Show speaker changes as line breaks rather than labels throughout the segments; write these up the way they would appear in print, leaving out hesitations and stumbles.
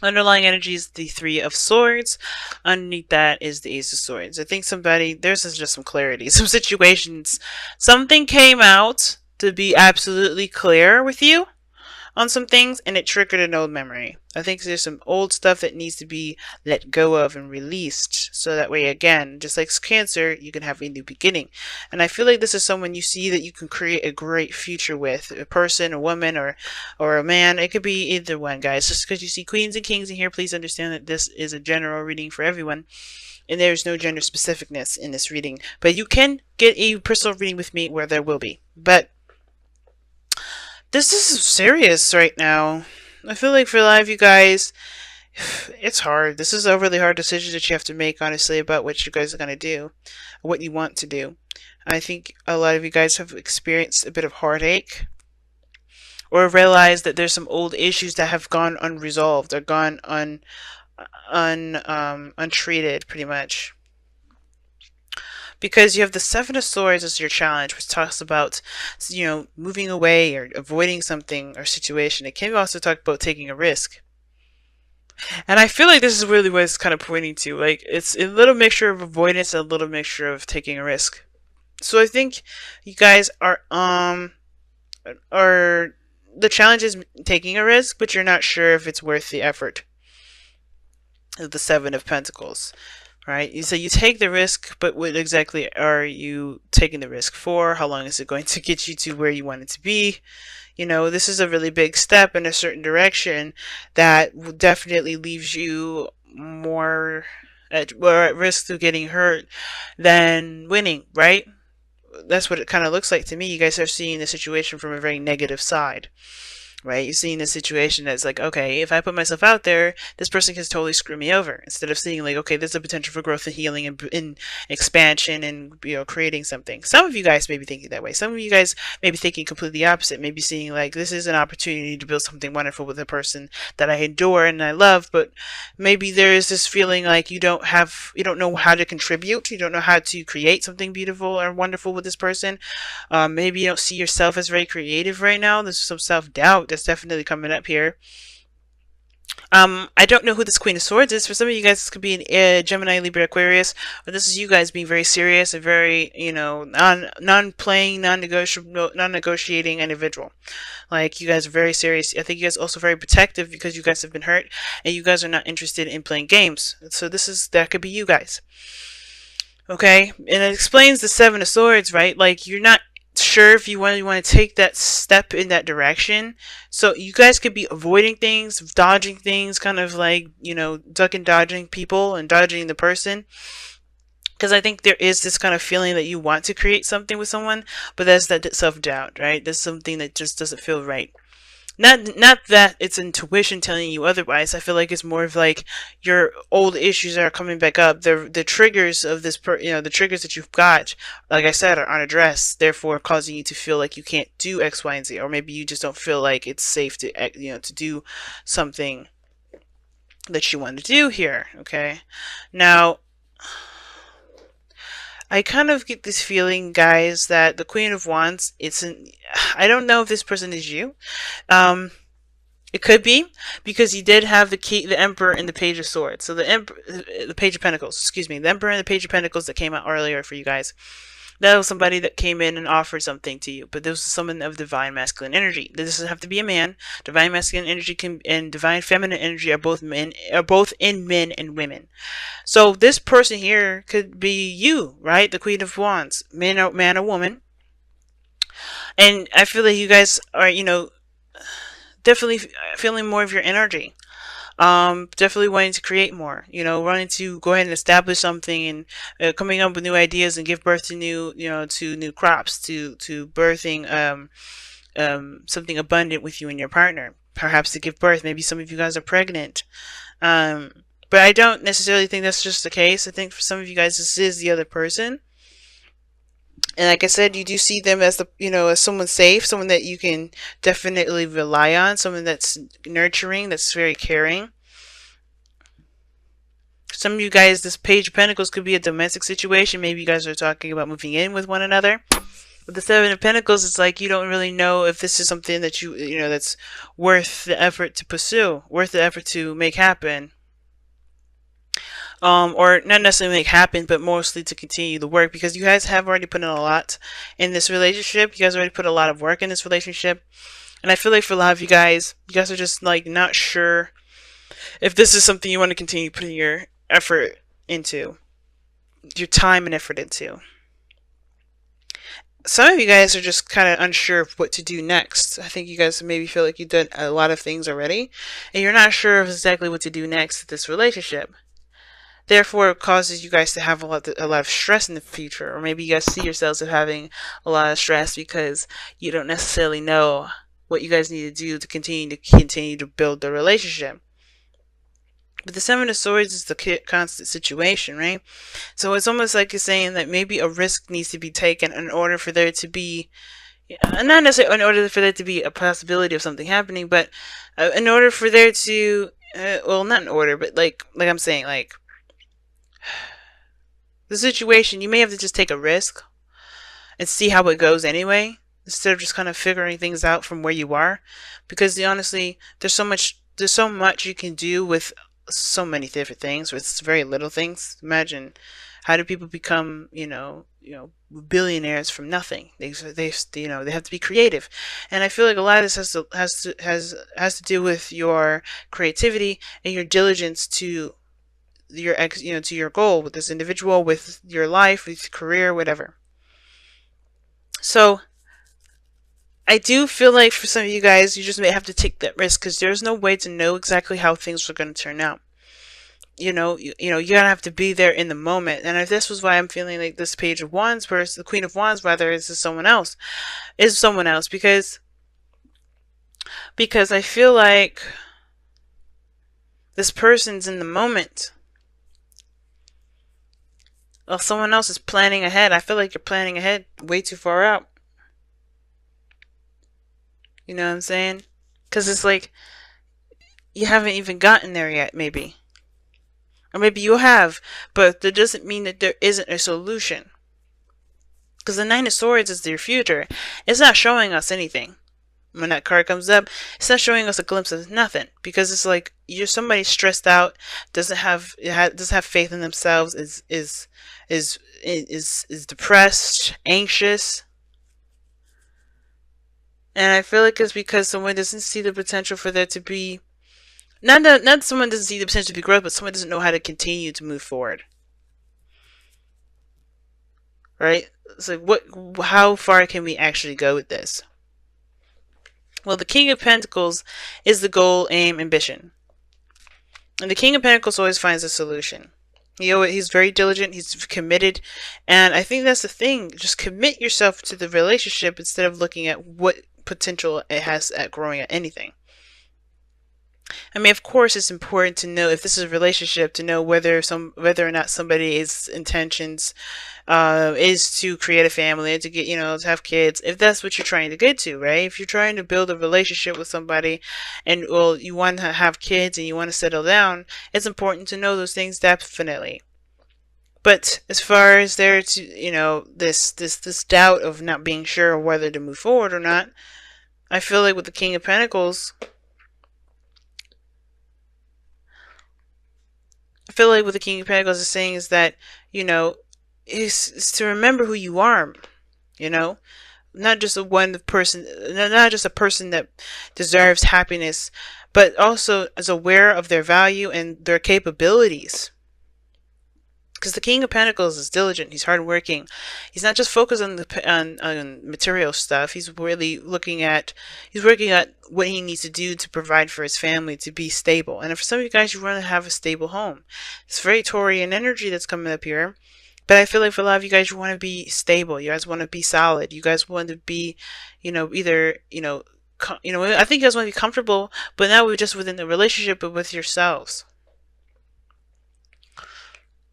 Underlying energy is the Three of Swords. Underneath that is the Ace of Swords. I think there's just some clarity. Some situations, something came out to be absolutely clear with you on some things, and it triggered an old memory. I think there's some old stuff that needs to be let go of and released, so that way, again, just like Cancer, you can have a new beginning. And I feel like this is someone you see that you can create a great future with, a person, a woman, or a man. It could be either one, guys. Just because you see Queens and Kings in here, please understand that this is a general reading for everyone. And there's no gender specificness in this reading. But you can get a personal reading with me where there will be. But this is serious right now. I feel like for a lot of you guys, it's hard. This is a really hard decision that you have to make, honestly, about what you guys are going to do, what you want to do. I think a lot of you guys have experienced a bit of heartache, or realized that there's some old issues that have gone unresolved, or gone untreated, pretty much. Because you have the Seven of Swords as your challenge, which talks about, moving away or avoiding something or situation. It can also talk about taking a risk. And I feel like this is really what it's kind of pointing to. Like, it's a little mixture of avoidance and a little mixture of taking a risk. So I think you guys are the challenge is taking a risk, but you're not sure if it's worth the effort. The Seven of Pentacles. Right? So you take the risk, but what exactly are you taking the risk for? How long is it going to get you to where you want it to be? This is a really big step in a certain direction that definitely leaves you more at risk of getting hurt than winning, right? That's what it kind of looks like to me. You guys are seeing the situation from a very negative side. Right? You're seeing a situation that's like, okay, if I put myself out there, this person can totally screw me over. Instead of seeing like, okay, there's a potential for growth and healing and expansion and, creating something. Some of you guys may be thinking that way. Some of you guys may be thinking completely opposite. Maybe seeing like, this is an opportunity to build something wonderful with a person that I adore and I love, but maybe there is this feeling like you don't know how to contribute. You don't know how to create something beautiful or wonderful with this person. Maybe you don't see yourself as very creative right now. There's some self-doubt that's definitely coming up here. I don't know who this Queen of Swords is. For some of you guys, this could be an Gemini, Libra, Aquarius, but this is you guys being very serious and very, non-playing, non-negotiating individual. Like, you guys are very serious. I think you guys are also very protective because you guys have been hurt, and you guys are not interested in playing games. So that could be you guys. Okay? And it explains the Seven of Swords, right? Like, you're not sure if you want to take that step in that direction. So you guys could be avoiding things, dodging things, kind of like, duck and dodging people and dodging the person. Because I think there is this kind of feeling that you want to create something with someone, but that's that self-doubt, right? There's something that just doesn't feel right. Not that it's intuition telling you otherwise. I feel like it's more of like your old issues are coming back up. The triggers of this, the triggers that you've got, like I said, are unaddressed, therefore causing you to feel like you can't do X, Y, and Z, or maybe you just don't feel like it's safe to, to do something that you want to do here. Okay, now, I kind of get this feeling, guys, that the Queen of Wands, I don't know if this person is you. It could be, because you did have the Emperor and the Page of Swords. So the Page of Pentacles, excuse me, the Emperor and the Page of Pentacles that came out earlier for you guys. That was somebody that came in and offered something to you, but this was someone of divine masculine energy. This doesn't have to be a man. Divine masculine energy and divine feminine energy are both in men and women. So this person here could be you, right? The Queen of Wands, man or woman. And I feel that you guys are, definitely feeling more of your energy. Definitely wanting to create more, wanting to go ahead and establish something, and coming up with new ideas and give birth to new crops, to birthing something abundant with you and your partner, perhaps to give birth. Maybe some of you guys are pregnant, but I don't necessarily think that's just the case. I think for some of you guys this is the other person. And like I said, you do see them as as someone safe, someone that you can definitely rely on, someone that's nurturing, that's very caring. Some of you guys, this Page of Pentacles could be a domestic situation. Maybe you guys are talking about moving in with one another. With the Seven of Pentacles, it's like you don't really know if this is something that you know, that's worth the effort to pursue, worth the effort to make happen. Or not necessarily make happen, but mostly to continue the work, because you guys have already put in a lot in this relationship. You guys already put a lot of work in this relationship. And I feel like for a lot of you guys are just like not sure if this is something you want to continue putting your effort into, your time and effort into. Some of you guys are just kind of unsure of what to do next. I think you guys maybe feel like you've done a lot of things already, and you're not sure of exactly what to do next with this relationship. Therefore, it causes you guys to have a lot of stress in the future, or maybe you guys see yourselves as having a lot of stress because you don't necessarily know what you guys need to do to continue to build the relationship. But the Seven of Swords is the constant situation, right? So it's almost like you're saying that maybe a risk needs to be taken in order for there to be, not necessarily in order for there to be a possibility of something happening, but in order for there to, well, not in order, but like I'm saying, like the situation, you may have to just take a risk and see how it goes anyway, instead of just kind of figuring things out from where you are, because honestly, there's so much you can do with so many different things with very little things. Imagine, how do people become, billionaires from nothing? They have to be creative, and I feel like a lot of this has to do with your creativity and your diligence to to your goal with this individual, with your life, with your career, whatever. So I do feel like for some of you guys, you just may have to take that risk, because there's no way to know exactly how things are going to turn out. You gotta have to be there in the moment. And if this was why I'm feeling like this Page of Wands versus the Queen of Wands, rather, is someone else, because I feel like this person's in the moment. Well, someone else is planning ahead. I feel like you're planning ahead way too far out. You know what I'm saying? Because it's like you haven't even gotten there yet, maybe. Or maybe you have, but that doesn't mean that there isn't a solution. Because the Nine of Swords is your future. It's not showing us anything. When that card comes up, it's not showing us a glimpse of nothing. Because it's like you're somebody stressed out, doesn't have faith in themselves, is depressed, anxious. And I feel like it's because someone doesn't see the potential for there to be, not someone doesn't see the potential to be growth, but someone doesn't know how to continue to move forward. Right? So how far can we actually go with this? Well, the King of Pentacles is the goal, aim, ambition. And the King of Pentacles always finds a solution. He's very diligent, he's committed, and I think that's the thing. Just commit yourself to the relationship instead of looking at what potential it has at growing at anything. I mean, of course, it's important to know, if this is a relationship, to know whether or not somebody's intentions is to create a family, to get, to have kids, if that's what you're trying to get to, right? If you're trying to build a relationship with somebody, and you want to have kids and you want to settle down, it's important to know those things, definitely. But as far as there to, this doubt of not being sure whether to move forward or not, I feel like with the King of Pentacles, is saying is that, is to remember who you are, not just a person that deserves happiness, but also is aware of their value and their capabilities. Because the King of Pentacles is diligent. He's hardworking. He's not just focused on material stuff. He's really working at what he needs to do to provide for his family, to be stable. And for some of you guys, you want to have a stable home. It's very Taurian energy that's coming up here. But I feel like for a lot of you guys, you want to be stable. You guys want to be solid. You guys want to be, either, I think you guys want to be comfortable, but not just within the relationship, but with yourselves.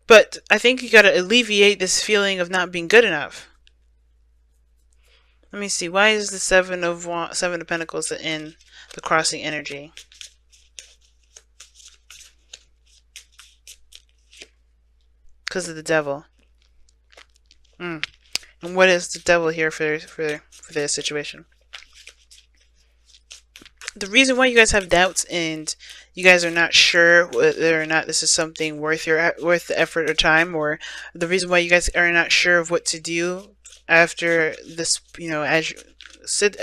But I think you got to alleviate this feeling of not being good enough. Let me see. Why is the Seven of Pentacles in the crossing energy? Because of the Devil. And what is the devil here for this situation? The reason why you guys have doubts and you guys are not sure whether or not this is something worth the effort or time, or the reason why you guys are not sure of what to do after this, as you said,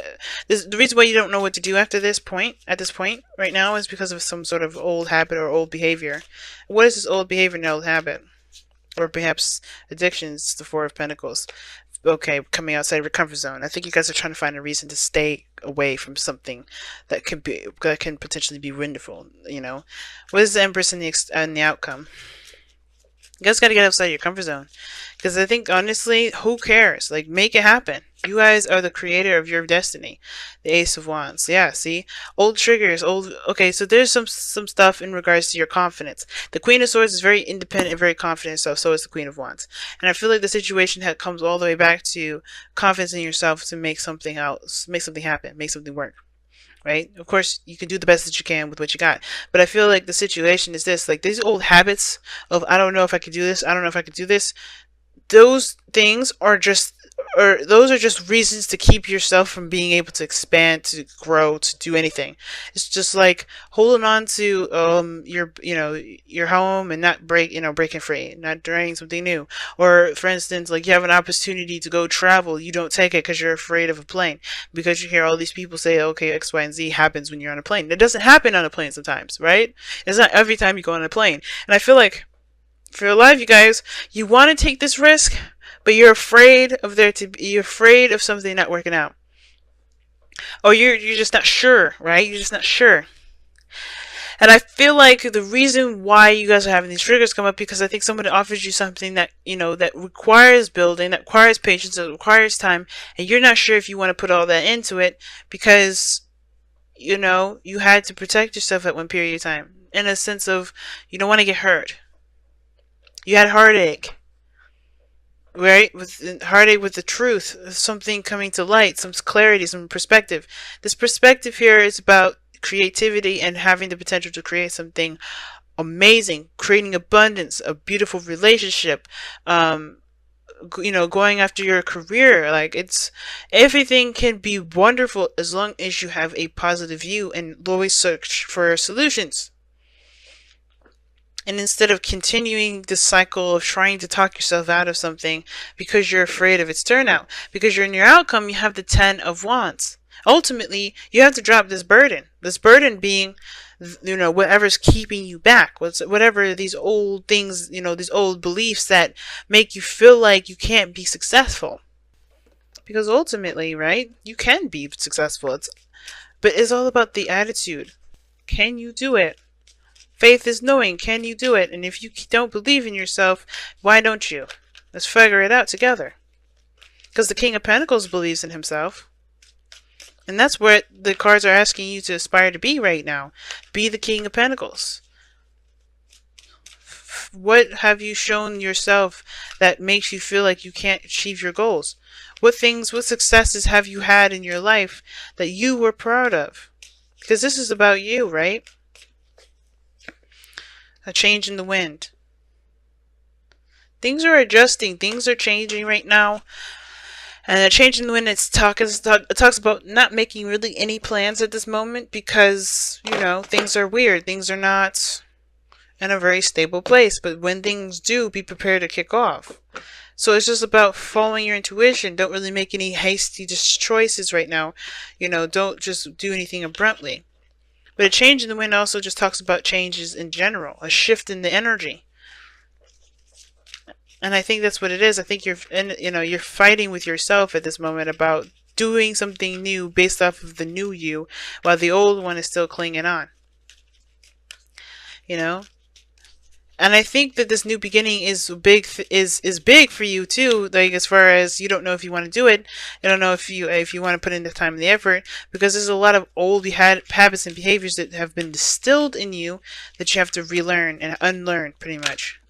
the reason why you don't know what to do after at this point right now, is because of some sort of old habit or old behavior. What is this old behavior and old habit? Or perhaps addictions, the Four of Pentacles. Okay, coming outside of your comfort zone. I think you guys are trying to find a reason to stay away from something that can potentially be wonderful. What is the Empress and the outcome? You guys got to get outside your comfort zone, because I think honestly, who cares? Like, make it happen. You guys are the creator of your destiny. The Ace of Wands. Yeah, see? Old triggers, okay, so there's some stuff in regards to your confidence. The Queen of Swords is very independent and very confident, so is the Queen of Wands. And I feel like the situation comes all the way back to confidence in yourself to make something happen, make something work. Right? Of course, you can do the best that you can with what you got. But I feel like the situation is this, like these old habits of, I don't know if I could do this, I don't know if I could do this. Those things are just reasons to keep yourself from being able to expand, to grow, to do anything. It's just like holding on to your home and not breaking free, not trying something new. Or for instance, like you have an opportunity to go travel, you don't take it because you're afraid of a plane, because you hear all these people say, okay, X, Y, and Z happens when you're on a plane. It doesn't happen on a plane sometimes, right? It's not every time you go on a plane. And I feel like for your life, you guys, you want to take this risk, but you're afraid of something not working out. Or you're just not sure, right? You're just not sure. And I feel like the reason why you guys are having these triggers come up, because I think somebody offers you something that, that requires building, that requires patience, that requires time, and you're not sure if you want to put all that into it, because, you had to protect yourself at one period of time, in a sense of, you don't want to get hurt. You had heartache, right? With heartache with the truth, something coming to light, some clarity, some perspective. This perspective here is about creativity and having the potential to create something amazing, creating abundance, a beautiful relationship, going after your career. Like, everything can be wonderful as long as you have a positive view and always search for solutions. And instead of continuing the cycle of trying to talk yourself out of something because you're afraid of its turnout, because you're in your outcome, you have the 10 of Wands. Ultimately, you have to drop this burden. This burden being, whatever's keeping you back. Whatever these old things, these old beliefs that make you feel like you can't be successful. Because ultimately, right, you can be successful. But it's all about the attitude. Can you do it? Faith is knowing, can you do it? And if you don't believe in yourself, why don't you? Let's figure it out together. Because the King of Pentacles believes in himself. And that's what the cards are asking you to aspire to be right now. Be the King of Pentacles. What have you shown yourself that makes you feel like you can't achieve your goals? What successes have you had in your life that you were proud of? Because this is about you, right? A change in the wind. Things are adjusting. Things are changing right now. And a change in the wind, it talks about not making really any plans at this moment because, things are weird. Things are not in a very stable place. But when things do, be prepared to kick off. So it's just about following your intuition. Don't really make any hasty choices right now. Don't just do anything abruptly. But a change in the wind also just talks about changes in general, a shift in the energy. And I think that's what it is. I think you're fighting with yourself at this moment about doing something new based off of the new you, while the old one is still clinging on. And I think that this new beginning is big for you too. Like, as far as you don't know if you want to do it, you don't know if you want to put in the time and the effort, because there's a lot of old habits and behaviors that have been distilled in you that you have to relearn and unlearn, pretty much.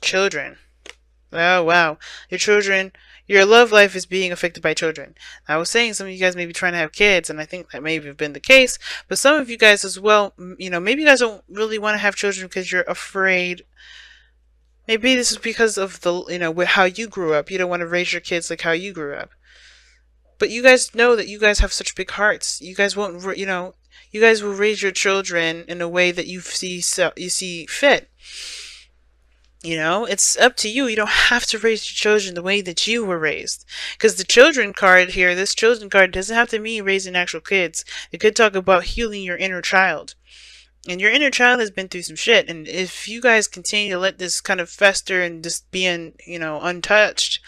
Children. Oh wow, your children. Your love life is being affected by children. I was saying some of you guys may be trying to have kids, and I think that may have been the case. But some of you guys as well, maybe you guys don't really want to have children because you're afraid Maybe this is because of the, how you grew up. You don't want to raise your kids like how you grew up. But you guys know that you guys have such big hearts. You guys won't, you guys will raise your children in a way that you see fit. It's up to you. You don't have to raise your children the way that you were raised. Because the children card here, this children card doesn't have to mean raising actual kids. It could talk about healing your inner child. And your inner child has been through some shit. And if you guys continue to let this kind of fester and just be untouched,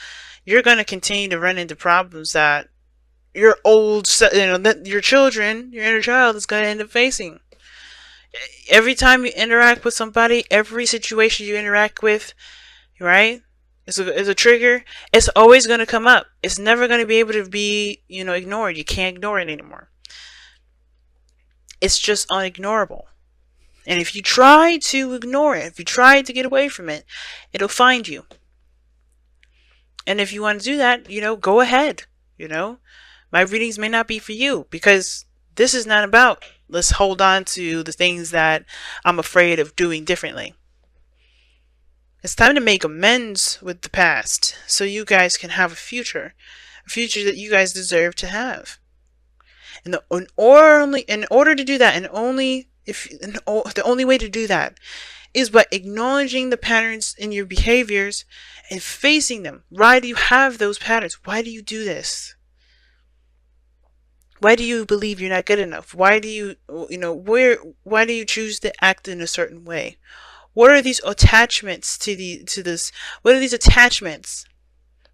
you're going to continue to run into problems that that your children, your inner child is going to end up facing. Every time you interact with somebody, every situation you interact with, right, is a trigger. It's always going to come up. It's never going to be able to be, ignored. You can't ignore it anymore. It's just unignorable. And if you try to ignore it, if you try to get away from it, it'll find you. And if you want to do that, go ahead. My readings may not be for you, because this is not about let's hold on to the things that I'm afraid of doing differently. It's time to make amends with the past so you guys can have a future that you guys deserve to have. And the only way to do that is by acknowledging the patterns in your behaviors and facing them. Why do you have those patterns? Why do you do this? Why do you believe you're not good enough? Why do you, why do you choose to act in a certain way? What are these attachments to this? What are these attachments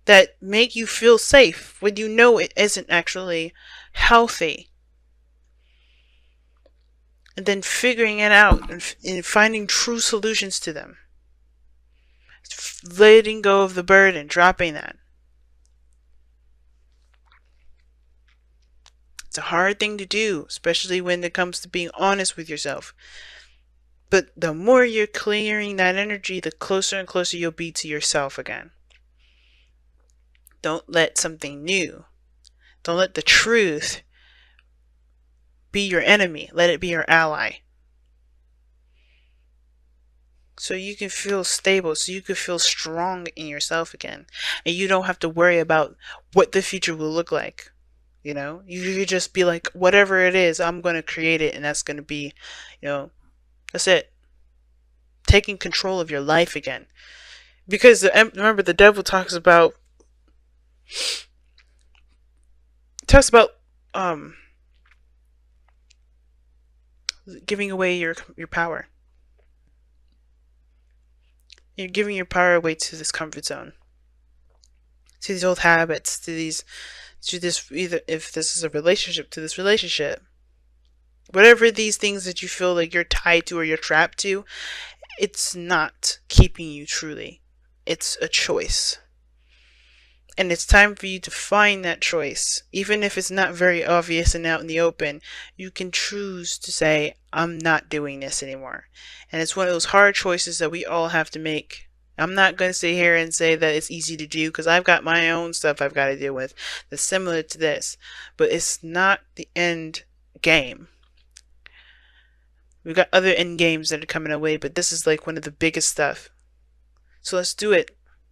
that make you feel safe when you know it isn't actually healthy? And then figuring it out and finding true solutions to them. Letting go of the burden, dropping that. It's a hard thing to do, especially when it comes to being honest with yourself. But the more you're clearing that energy, the closer and closer you'll be to yourself again. Don't let something new, don't let the truth be your enemy. Let it be your ally. So you can feel stable, so you can feel strong in yourself again. And you don't have to worry about what the future will look like. You could just be like, whatever it is, I'm going to create it, and that's going to be, that's it. Taking control of your life again. Because remember, the devil talks about giving away your power. You're giving your power away to this comfort zone, to these old habits, to this, either if this is a relationship, to this relationship. Whatever these things that you feel like you're tied to or you're trapped to, it's not keeping you truly. It's a choice. And it's time for you to find that choice. Even if it's not very obvious and out in the open, you can choose to say, I'm not doing this anymore. And it's one of those hard choices that we all have to make. I'm not going to sit here and say that it's easy to do, because I've got my own stuff I've got to deal with that's similar to this. But it's not the end game. We've got other end games that are coming our way, but this is like one of the biggest stuff. So let's do it.